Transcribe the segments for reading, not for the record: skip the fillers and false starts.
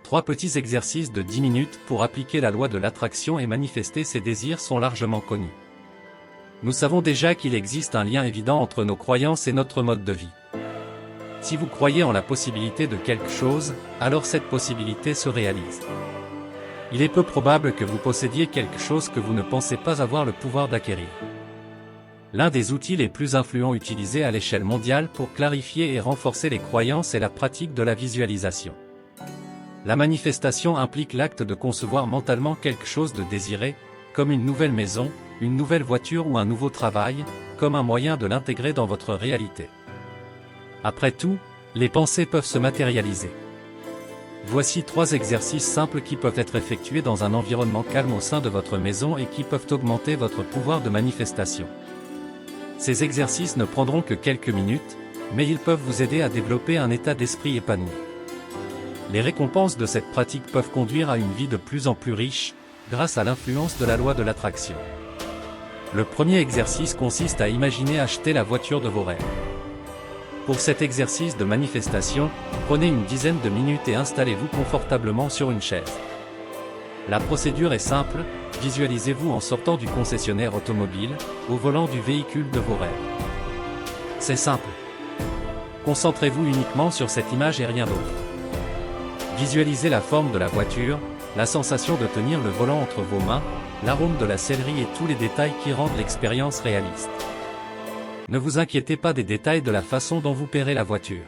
3 petits exercices de 10 minutes pour appliquer la loi de l'attraction et manifester ses désirs sont largement connus. Nous savons déjà qu'il existe un lien évident entre nos croyances et notre mode de vie. Si vous croyez en la possibilité de quelque chose, alors cette possibilité se réalise. Il est peu probable que vous possédiez quelque chose que vous ne pensez pas avoir le pouvoir d'acquérir. L'un des outils les plus influents utilisés à l'échelle mondiale pour clarifier et renforcer les croyances est la pratique de la visualisation. La manifestation implique l'acte de concevoir mentalement quelque chose de désiré, comme une nouvelle maison, une nouvelle voiture ou un nouveau travail, comme un moyen de l'intégrer dans votre réalité. Après tout, les pensées peuvent se matérialiser. Voici 3 exercices simples qui peuvent être effectués dans un environnement calme au sein de votre maison et qui peuvent augmenter votre pouvoir de manifestation. Ces exercices ne prendront que quelques minutes, mais ils peuvent vous aider à développer un état d'esprit épanoui. Les récompenses de cette pratique peuvent conduire à une vie de plus en plus riche, grâce à l'influence de la loi de l'attraction. Le premier exercice consiste à imaginer acheter la voiture de vos rêves. Pour cet exercice de manifestation, prenez une dizaine de minutes et installez-vous confortablement sur une chaise. La procédure est simple, visualisez-vous en sortant du concessionnaire automobile, au volant du véhicule de vos rêves. C'est simple. Concentrez-vous uniquement sur cette image et rien d'autre. Visualisez la forme de la voiture, la sensation de tenir le volant entre vos mains, l'arôme de la sellerie et tous les détails qui rendent l'expérience réaliste. Ne vous inquiétez pas des détails de la façon dont vous paierez la voiture.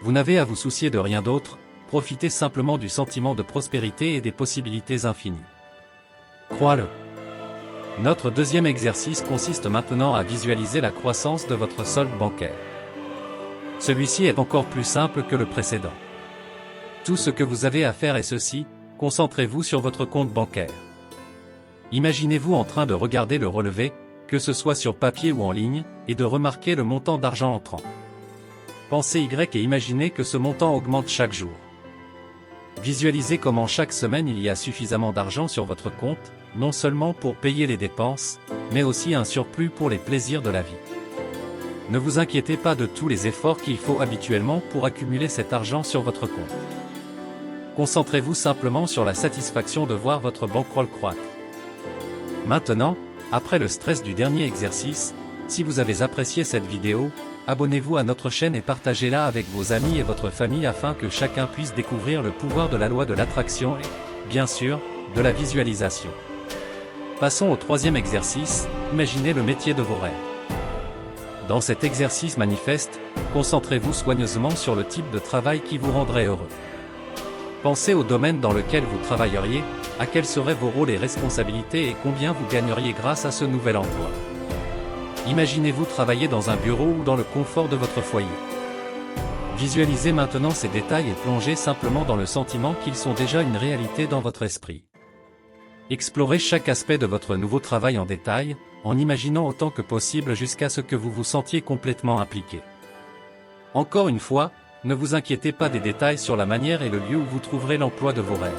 Vous n'avez à vous soucier de rien d'autre, profitez simplement du sentiment de prospérité et des possibilités infinies. Crois-le. Notre deuxième exercice consiste maintenant à visualiser la croissance de votre solde bancaire. Celui-ci est encore plus simple que le précédent. Tout ce que vous avez à faire est ceci, concentrez-vous sur votre compte bancaire. Imaginez-vous en train de regarder le relevé, que ce soit sur papier ou en ligne, et de remarquer le montant d'argent entrant. Pensez Y et imaginez que ce montant augmente chaque jour. Visualisez comment chaque semaine il y a suffisamment d'argent sur votre compte, non seulement pour payer les dépenses, mais aussi un surplus pour les plaisirs de la vie. Ne vous inquiétez pas de tous les efforts qu'il faut habituellement pour accumuler cet argent sur votre compte. Concentrez-vous simplement sur la satisfaction de voir votre bankroll croître. Maintenant, après le stress du dernier exercice, si vous avez apprécié cette vidéo, abonnez-vous à notre chaîne et partagez-la avec vos amis et votre famille afin que chacun puisse découvrir le pouvoir de la loi de l'attraction et, bien sûr, de la visualisation. Passons au troisième exercice, imaginez le métier de vos rêves. Dans cet exercice manifeste, concentrez-vous soigneusement sur le type de travail qui vous rendrait heureux. Pensez au domaine dans lequel vous travailleriez, à quels seraient vos rôles et responsabilités et combien vous gagneriez grâce à ce nouvel emploi. Imaginez-vous travailler dans un bureau ou dans le confort de votre foyer. Visualisez maintenant ces détails et plongez simplement dans le sentiment qu'ils sont déjà une réalité dans votre esprit. Explorez chaque aspect de votre nouveau travail en détail, en imaginant autant que possible jusqu'à ce que vous vous sentiez complètement impliqué. Encore une fois, ne vous inquiétez pas des détails sur la manière et le lieu où vous trouverez l'emploi de vos rêves.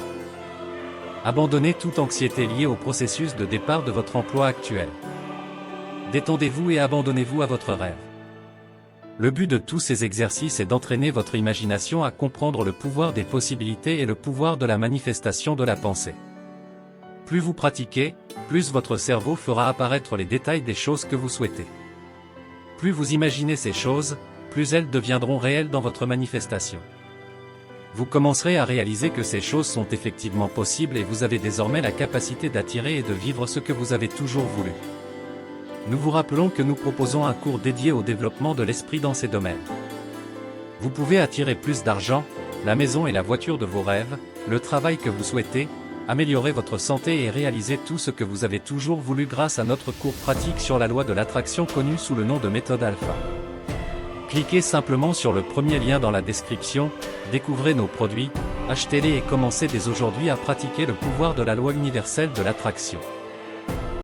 Abandonnez toute anxiété liée au processus de départ de votre emploi actuel. Détendez-vous et abandonnez-vous à votre rêve. Le but de tous ces exercices est d'entraîner votre imagination à comprendre le pouvoir des possibilités et le pouvoir de la manifestation de la pensée. Plus vous pratiquez, plus votre cerveau fera apparaître les détails des choses que vous souhaitez. Plus vous imaginez ces choses, plus elles deviendront réelles dans votre manifestation. Vous commencerez à réaliser que ces choses sont effectivement possibles et vous avez désormais la capacité d'attirer et de vivre ce que vous avez toujours voulu. Nous vous rappelons que nous proposons un cours dédié au développement de l'esprit dans ces domaines. Vous pouvez attirer plus d'argent, la maison et la voiture de vos rêves, le travail que vous souhaitez, améliorer votre santé et réaliser tout ce que vous avez toujours voulu grâce à notre cours pratique sur la loi de l'attraction connue sous le nom de méthode alpha. Cliquez simplement sur le premier lien dans la description, découvrez nos produits, achetez-les et commencez dès aujourd'hui à pratiquer le pouvoir de la loi universelle de l'attraction.